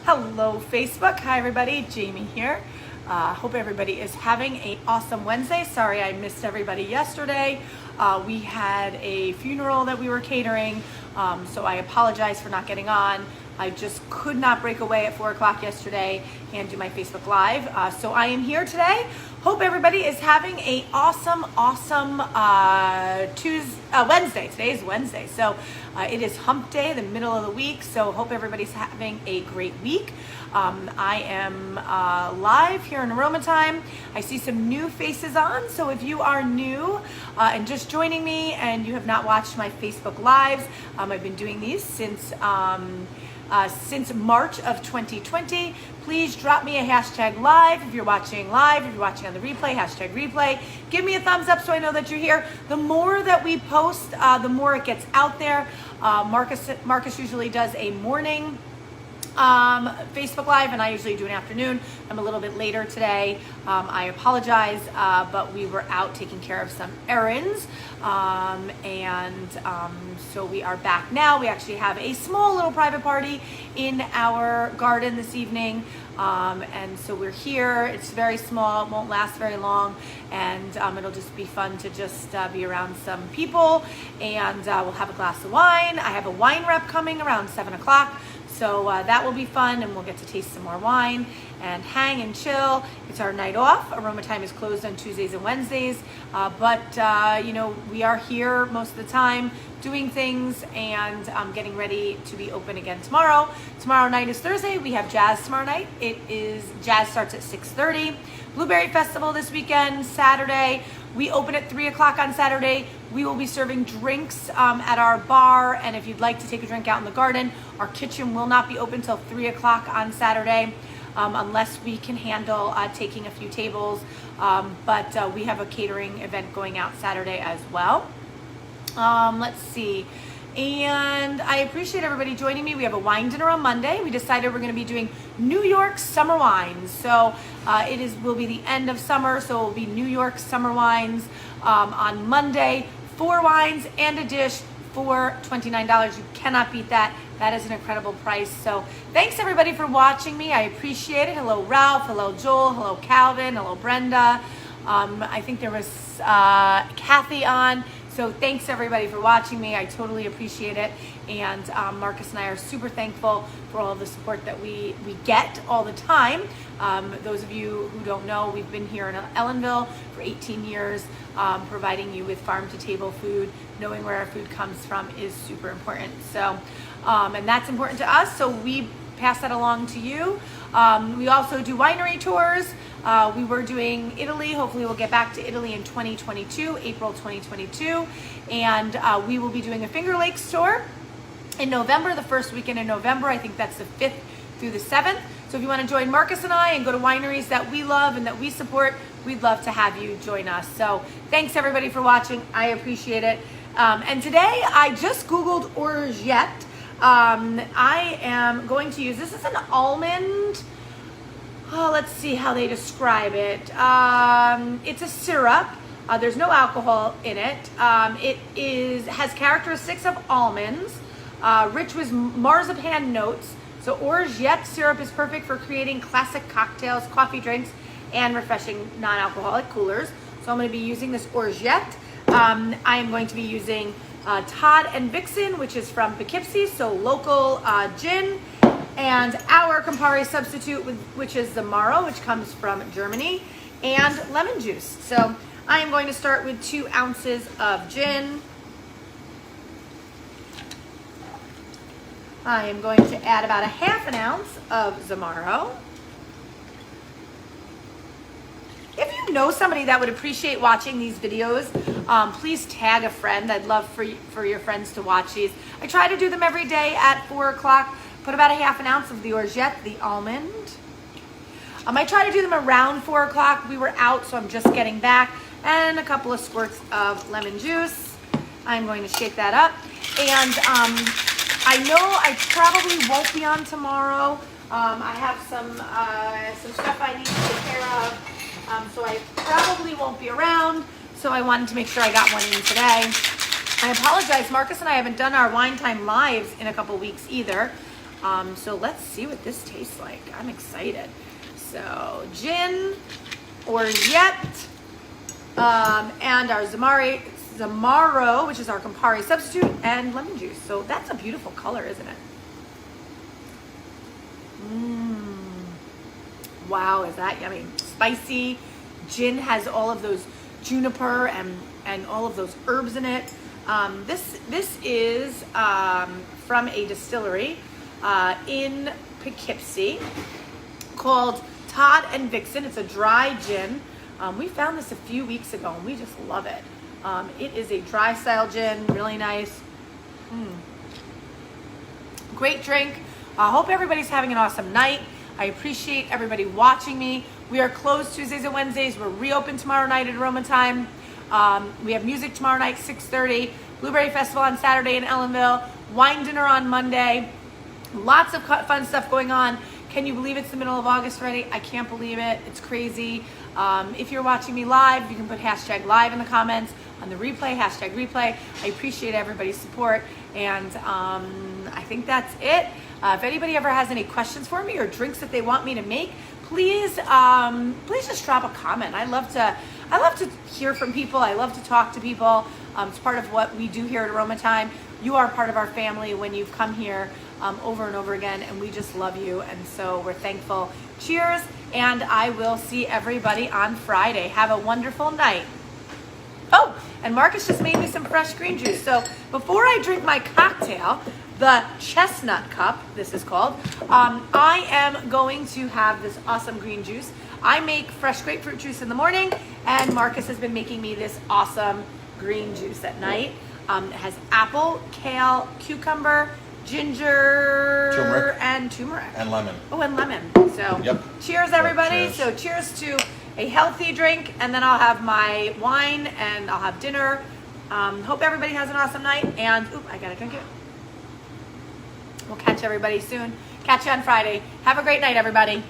Hello Facebook. Hi everybody, Jamie here. Hope everybody is having an awesome Wednesday. Sorry I missed everybody yesterday. We had a funeral that we were catering, so I apologize for not getting on. I just could not break away at 4 o'clock yesterday and do my Facebook Live. So I am here today. Hope everybody is having an awesome Wednesday. Today is Wednesday. So it is hump day, the middle of the week. So hope everybody's having a great week. I am live here in Aroma Time. I see some new faces on. So if you are new and just joining me and you have not watched my Facebook Lives, I've been doing these since March of 2020. Please drop me a hashtag live if you're watching live, if you're watching on the replay, hashtag replay. Give me a thumbs up so I know that you're here. The more that we post, the more it gets out there. Marcus usually does a morning Facebook Live, and I usually do an afternoon. I'm a little bit later today. I apologize, but we were out taking care of some errands, so we are back now. We actually have a small little private party in our garden this evening, and so we're here. It's very small, it won't last very long, and it'll just be fun to just be around some people, and we'll have a glass of wine. I have a wine rep coming around 7 o'clock. So that will be fun, and we'll get to taste some more wine and hang and chill. It's our night off. Aroma Time is closed on Tuesdays and Wednesdays, but we are here most of the time doing things and getting ready to be open again tomorrow. Tomorrow night is Thursday. We have jazz tomorrow night. Jazz starts at 6:30. Blueberry Festival this weekend, Saturday. We open at 3 o'clock on Saturday. We will be serving drinks at our bar, and if you'd like to take a drink out in the garden, our kitchen will not be open till 3 o'clock on Saturday, unless we can handle taking a few tables, but we have a catering event going out Saturday as well. Let's see. And I appreciate everybody joining me. We have a wine dinner on Monday. We decided we're going to be doing New York summer wines. So will be the end of summer, so it will be New York summer wines on Monday. 4 wines and a dish for $29. You cannot beat that. That is an incredible price. So thanks everybody for watching me. I appreciate it. Hello Ralph, hello Joel, hello Calvin, hello Brenda. I think there was Kathy on. So thanks everybody for watching me. I totally appreciate it. And Marcus and I are super thankful for all of the support that we get all the time. Those of you who don't know, we've been here in Ellenville for 18 years, providing you with farm to table food. Knowing where our food comes from is super important. So, and that's important to us. So we pass that along to you. We also do winery tours. We were doing Italy. Hopefully we'll get back to Italy in 2022, April 2022. And we will be doing a Finger Lakes tour in November, the first weekend in November. I think that's the 5th through the 7th. So if you want to join Marcus and I and go to wineries that we love and that we support, we'd love to have you join us. So thanks everybody for watching. I appreciate it. And today I just Googled orgeat. I am going to use, this is an almond. Oh, let's see how they describe it. It's a syrup. There's no alcohol in it. It has characteristics of almonds, rich with marzipan notes. So orgeat syrup is perfect for creating classic cocktails, coffee drinks, and refreshing non-alcoholic coolers. So I'm going to be using this orgeat. I am going to be using Todd and Vixen, which is from Poughkeepsie, so local gin, and our Campari substitute, which is Zamaro, which comes from Germany, and lemon juice. So I am going to start with 2 ounces of gin. I am going to add about a ½ ounce of Zamaro. If you know somebody that would appreciate watching these videos, please tag a friend. I'd love for your friends to watch these. I try to do them every day at 4 o'clock. Put about a ½ ounce of the orgeat, the almond. I try to do them around 4 o'clock. We were out, so I'm just getting back. And a couple of squirts of lemon juice. I'm going to shake that up. And I know I probably won't be on tomorrow. I have some stuff I need to take care of. So I probably won't be around. So I wanted to make sure I got one in today. I apologize. Marcus and I haven't done our Wine Time lives in a couple weeks either. So let's see what this tastes like. I'm excited. So gin, orgeat, and our Zamaro, which is our Campari substitute, and lemon juice. So that's a beautiful color, isn't it? Wow, is that yummy? Spicy. Gin has all of those juniper and all of those herbs in it. This is from a distillery in Poughkeepsie called Todd and Vixen. It's a dry gin. We found this a few weeks ago and we just love it. It is a dry style gin, really nice. Great drink. I hope everybody's having an awesome night. I appreciate everybody watching me. We are closed Tuesdays and Wednesdays. We're reopened tomorrow night at Aroma Time. We have music tomorrow night, 6:30. Blueberry Festival on Saturday in Ellenville. Wine dinner on Monday. Lots of fun stuff going on. Can you believe it's the middle of August already? I can't believe it. It's crazy. If you're watching me live, you can put hashtag live in the comments. On the replay, hashtag replay. I appreciate everybody's support. And I think that's it. If anybody ever has any questions for me or drinks that they want me to make, please just drop a comment. I love to hear from people. I love to talk to people. It's part of what we do here at Aroma Time. You are part of our family when you've come here over and over again, and we just love you, and so we're thankful. Cheers, and I will see everybody on Friday. Have a wonderful night. Oh, and Marcus just made me some fresh green juice. So before I drink my cocktail, the Chestnut cup, this is called, I am going to have this awesome green juice. I make fresh grapefruit juice in the morning, and Marcus has been making me this awesome green juice at night. It has apple, kale, cucumber, ginger, and turmeric. And lemon. Oh, and lemon. So yep. Cheers, everybody. Yep, cheers. So cheers to a healthy drink, and then I'll have my wine, and I'll have dinner. Hope everybody has an awesome night, and I gotta drink it. We'll catch everybody soon. Catch you on Friday. Have a great night, everybody.